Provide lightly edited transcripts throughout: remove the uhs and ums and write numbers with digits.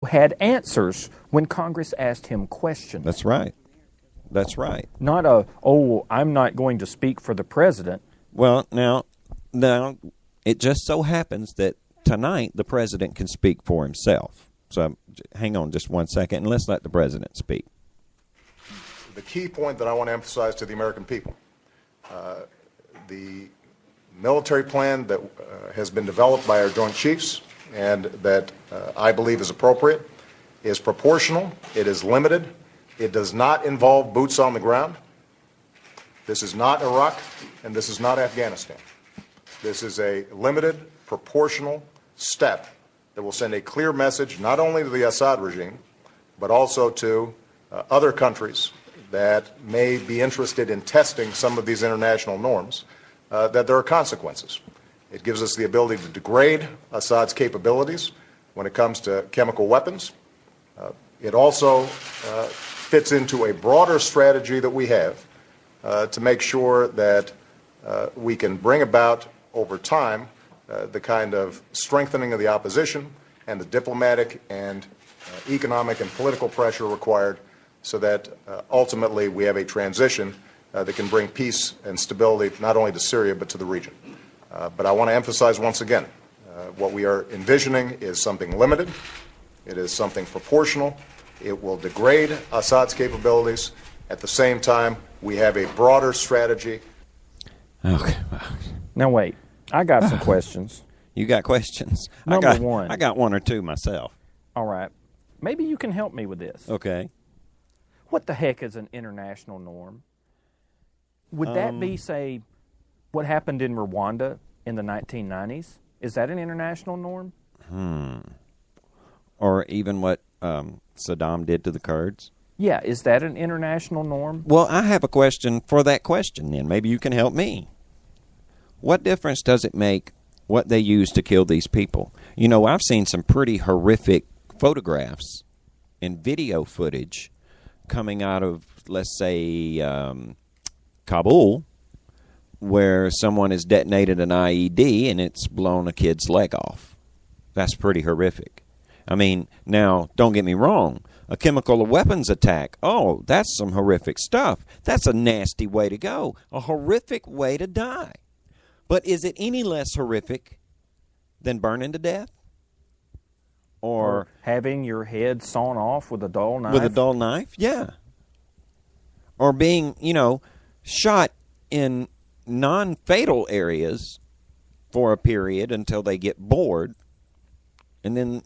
had answers when Congress asked him questions. That's right. That's right. Not I'm not going to speak for the president. Well, now, it just so happens that tonight the president can speak for himself. So hang on just 1 second, and let's let the president speak. The key point that I want to emphasize to the American people, the military plan that has been developed by our Joint Chiefs and that I believe is appropriate is proportional, it is limited, it does not involve boots on the ground. This is not Iraq, and this is not Afghanistan. This is a limited, proportional step that will send a clear message not only to the Assad regime, but also to other countries that may be interested in testing some of these international norms, that there are consequences. It gives us the ability to degrade Assad's capabilities when it comes to chemical weapons. It also fits into a broader strategy that we have to make sure that we can bring about over time the kind of strengthening of the opposition and the diplomatic and economic and political pressure required so that ultimately we have a transition that can bring peace and stability not only to Syria but to the region. But I want to emphasize once again, what we are envisioning is something limited. It is something proportional. It will degrade Assad's capabilities. At the same time, we have a broader strategy. Okay. Now, wait. I got some questions. You got questions? Number one. I got one or two myself. All right. Maybe you can help me with this. Okay. What the heck is an international norm? Would that be, say, what happened in Rwanda in the 1990s? Is that an international norm? Or even what Saddam did to the Kurds? Yeah, is that an international norm? Well, I have a question for that question then. Maybe you can help me. What difference does it make what they use to kill these people? You know, I've seen some pretty horrific photographs and video footage coming out of, let's say, Kabul, where someone has detonated an IED and it's blown a kid's leg off. That's pretty horrific. I mean, now, don't get me wrong. A chemical weapons attack, oh, that's some horrific stuff. That's a nasty way to go. A horrific way to die. But is it any less horrific than burning to death? Or having your head sawn off with a dull knife? With a dull knife, yeah. Or being, shot in non-fatal areas for a period until they get bored and then,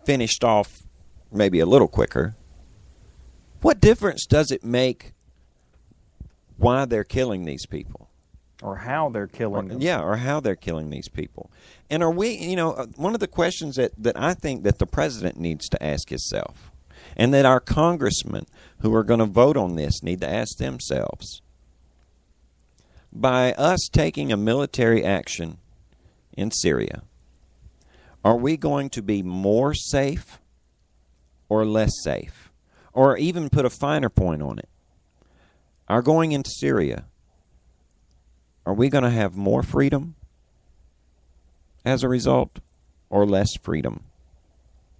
finished off maybe a little quicker. What difference does it make why they're killing these people? Or how they're killing them. Yeah, or how they're killing these people. And are we, one of the questions that I think that the president needs to ask himself, and that our congressmen who are going to vote on this need to ask themselves, by us taking a military action in Syria, are we going to be more safe or less safe? Or even put a finer point on it. Our going into Syria, are we going to have more freedom as a result or less freedom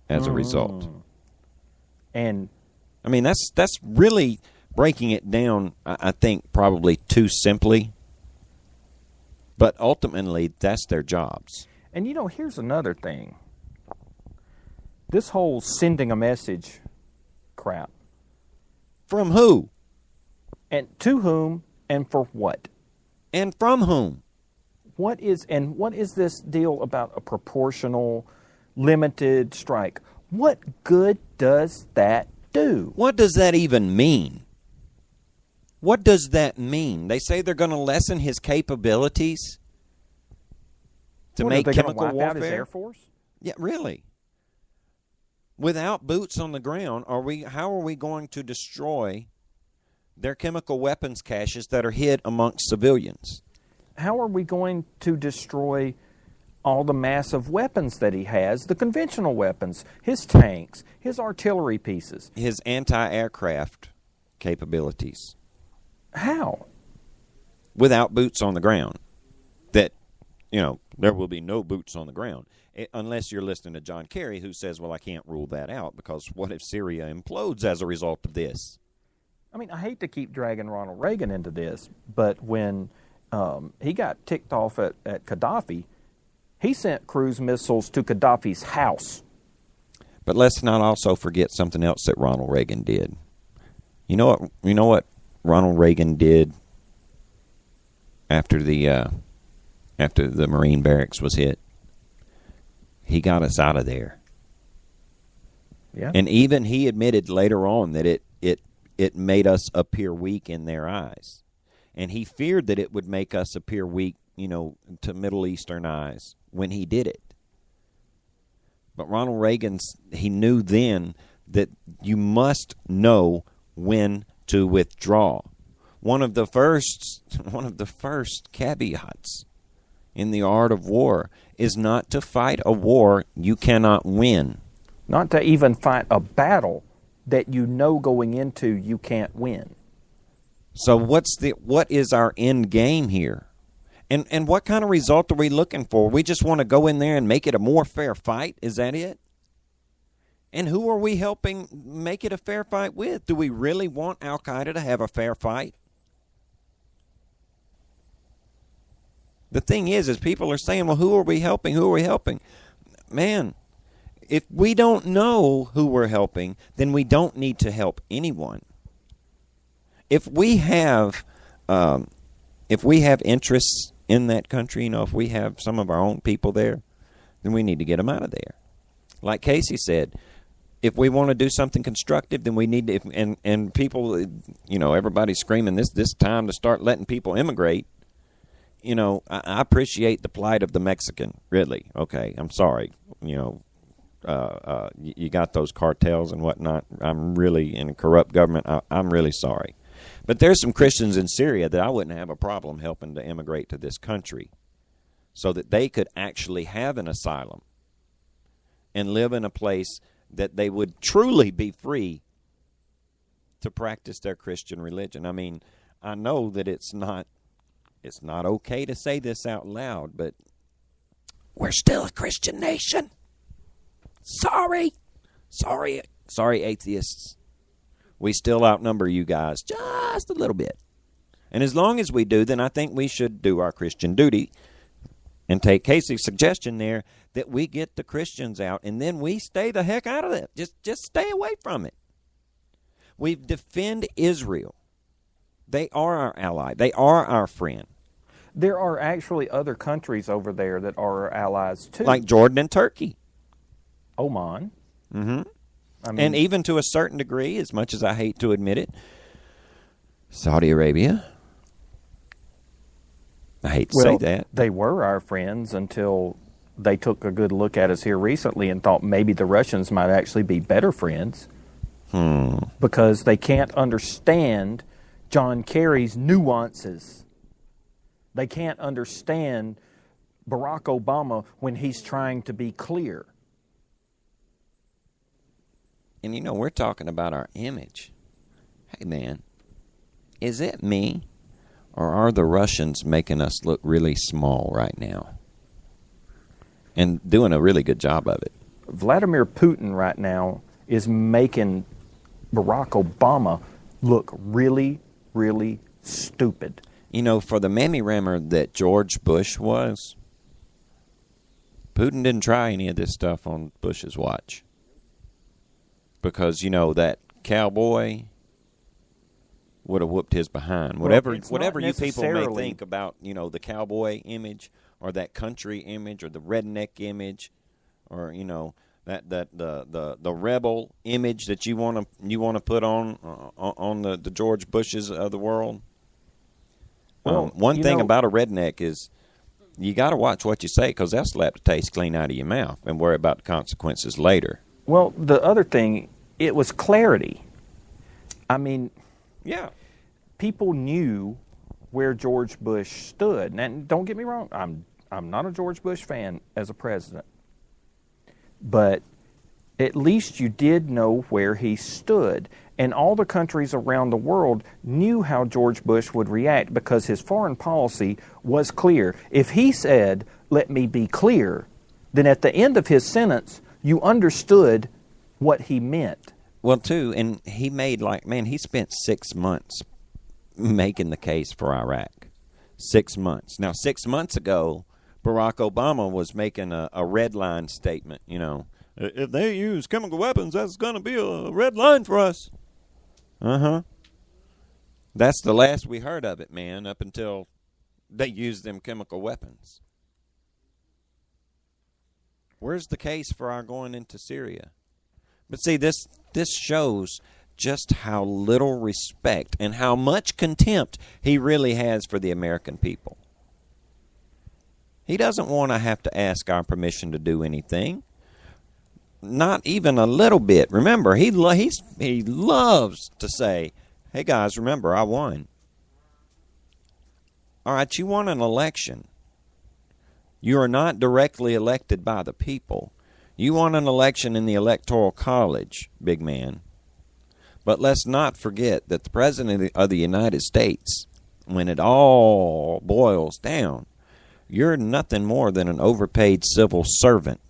as a result? And I mean, that's really breaking it down, I think, probably too simply. But ultimately, that's their jobs. And, here's another thing. This whole sending a message crap. From who? And to whom and for what? And from whom? What is this deal about a proportional, limited strike? What good does that do? What does that even mean? What does that mean? They say they're going to lessen his capabilities to make chemical warfare. Out his Air Force? Yeah, really. Without boots on the ground, how are we going to destroy their chemical weapons caches that are hid amongst civilians? How are we going to destroy all the massive weapons that he has, the conventional weapons, his tanks, his artillery pieces? His anti-aircraft capabilities. How? Without boots on the ground. That, there will be no boots on the ground. unless you're listening to John Kerry, who says, well, I can't rule that out, because what if Syria implodes as a result of this? I mean, I hate to keep dragging Ronald Reagan into this, but when he got ticked off at Gaddafi, he sent cruise missiles to Gaddafi's house. But let's not also forget something else that Ronald Reagan did. You know what Ronald Reagan did after the Marine barracks was hit? He got us out of there. Yeah. And even he admitted later on that it made us appear weak in their eyes. And he feared that it would make us appear weak, to Middle Eastern eyes when he did it. But Ronald Reagan, he knew then that you must know when to withdraw. One of the first caveats in the art of war is not to fight a war you cannot win. Not to even fight a battle that going into you can't win. So what is our end game here? And what kind of result are we looking for? We just want to go in there and make it a more fair fight? Is that it? And who are we helping make it a fair fight with? Do we really want Al-Qaeda to have a fair fight? The thing is people are saying, well, who are we helping? Who are we helping? Man, if we don't know who we're helping, then we don't need to help anyone. If we have interests in that country, if we have some of our own people there, then we need to get them out of there. Like Casey said, if we want to do something constructive, then we need to, and people, everybody's screaming this time to start letting people immigrate. I appreciate the plight of the Mexican, really. Okay, I'm sorry. You got those cartels and whatnot. I'm really, in a corrupt government, I'm really sorry. But there's some Christians in Syria that I wouldn't have a problem helping to immigrate to this country so that they could actually have an asylum and live in a place that they would truly be free to practice their Christian religion. I mean, I know that it's not okay to say this out loud, but we're still a Christian nation. Sorry, atheists. We still outnumber you guys just a little bit. And as long as we do, then I think we should do our Christian duty and take Casey's suggestion there that we get the Christians out and then we stay the heck out of it. Just stay away from it. We defend Israel. They are our ally. They are our friend. There are actually other countries over there that are our allies too. Like Jordan and Turkey. Oman. Mm-hmm. And even to a certain degree, as much as I hate to admit it, Saudi Arabia. I hate to say that. They were our friends until they took a good look at us here recently and thought maybe the Russians might actually be better friends. Because they can't understand John Kerry's nuances. They can't understand Barack Obama when he's trying to be clear. And we're talking about our image. Hey, man, is it me, or are the Russians making us look really small right now? And doing a really good job of it. Vladimir Putin right now is making Barack Obama look really, really stupid. For the mammy-rammer that George Bush was, Putin didn't try any of this stuff on Bush's watch. Because, that cowboy would have whooped his behind. Whatever you people may think about, the cowboy image or that country image or the redneck image or, that the rebel image that you want to put on the George Bushes of the world. One thing about a redneck is you got to watch what you say because they'll slap the taste clean out of your mouth and worry about the consequences later. Well, the other thing, it was clarity. I mean, yeah, people knew where George Bush stood. And don't get me wrong, I'm not a George Bush fan as a president. But at least you did know where he stood. And all the countries around the world knew how George Bush would react because his foreign policy was clear. If he said, "Let me be clear," then at the end of his sentence, you understood what he meant. Well, too, and he made he spent 6 months making the case for Iraq. 6 months. Now, 6 months ago, Barack Obama was making a red line statement, If they use chemical weapons, that's going to be a red line for us. Uh-huh. That's the last we heard of it, man, up until they used them chemical weapons. Where's the case for our going into Syria? But see, this shows just how little respect and how much contempt he really has for the American people. He doesn't want to have to ask our permission to do anything. Not even a little bit. Remember, he loves to say, hey, guys, remember, I won. All right, you won an election. You are not directly elected by the people. You won an election in the Electoral College, big man. But let's not forget that the President of the United States, when it all boils down, you're nothing more than an overpaid civil servant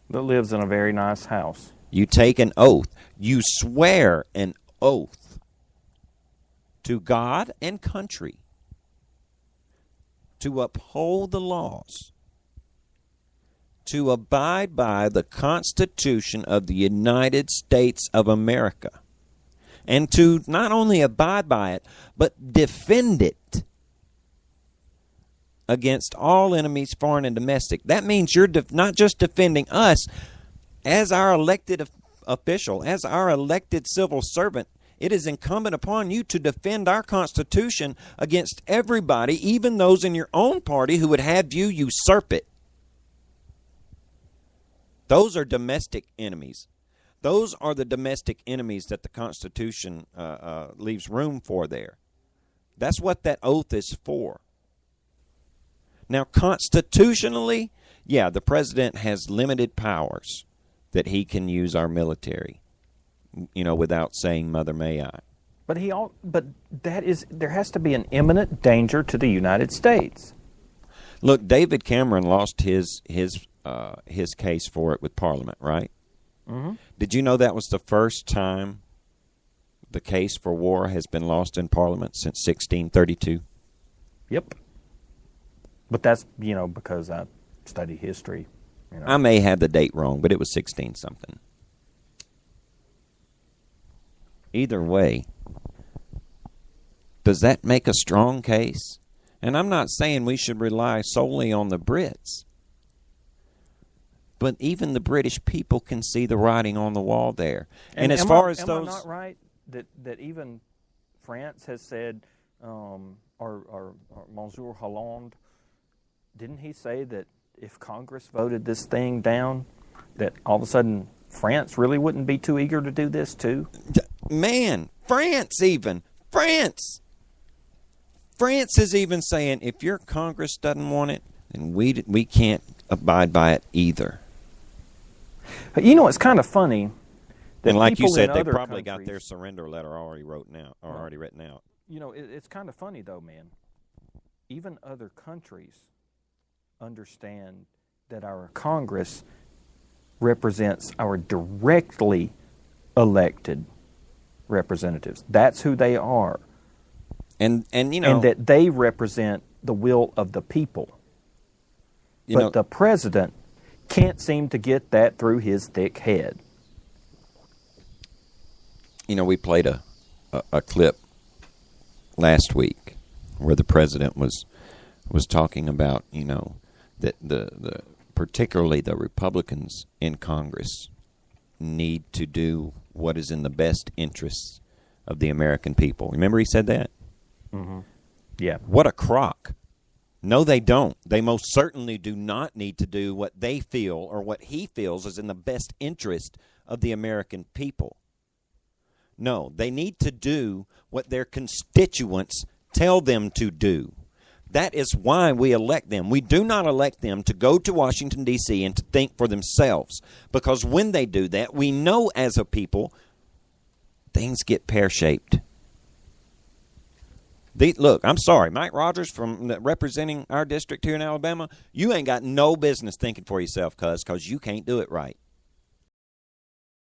that lives in a very nice house. You take an oath. You swear an oath to God and country to uphold the laws, to abide by the Constitution of the United States of America, and to not only abide by it, but defend it against all enemies, foreign and domestic. That means you're not just defending us as our elected official, as our elected civil servant. It is incumbent upon you to defend our Constitution against everybody, even those in your own party who would have you usurp it. Those are domestic enemies. Those are the domestic enemies that the Constitution leaves room for there. That's what that oath is for. Now, constitutionally, yeah, the president has limited powers that he can use our military, without saying, Mother, may I. But there has to be an imminent danger to the United States. Look, David Cameron lost his case for it with Parliament, right? Mm-hmm. Did you know that was the first time the case for war has been lost in Parliament since 1632? Yep. But that's, because I study history. I may have the date wrong, but it was 16-something. Either way, does that make a strong case? And I'm not saying we should rely solely on the Brits. But even the British people can see the writing on the wall there. And as far as those... Am I not right that even France has said, or Monsieur Hollande, didn't he say that if Congress voted this thing down, that all of a sudden France really wouldn't be too eager to do this too? Man, France even. France is even saying, if your Congress doesn't want it, then we can't abide by it either. It's kind of funny. That and like you said, they countries, probably got their surrender letter already written out. It's kind of funny, though, man. Even other countries understand that our Congress represents our directly elected representatives. That's who they are. And that they represent the will of the people. But the president can't seem to get that through his thick head. We played a clip last week where the president was talking about, that the particularly the Republicans in Congress need to do what is in the best interests of the American people. Remember he said that? Mm-hmm. Yeah. What a crock. No, they don't. They most certainly do not need to do what they feel or what he feels is in the best interest of the American people. No, they need to do what their constituents tell them to do. That is why we elect them. We do not elect them to go to Washington, D.C. and to think for themselves. Because when they do that, we know as a people, things get pear-shaped. Look, I'm sorry, Mike Rogers from representing our district here in Alabama, you ain't got no business thinking for yourself, because you can't do it right.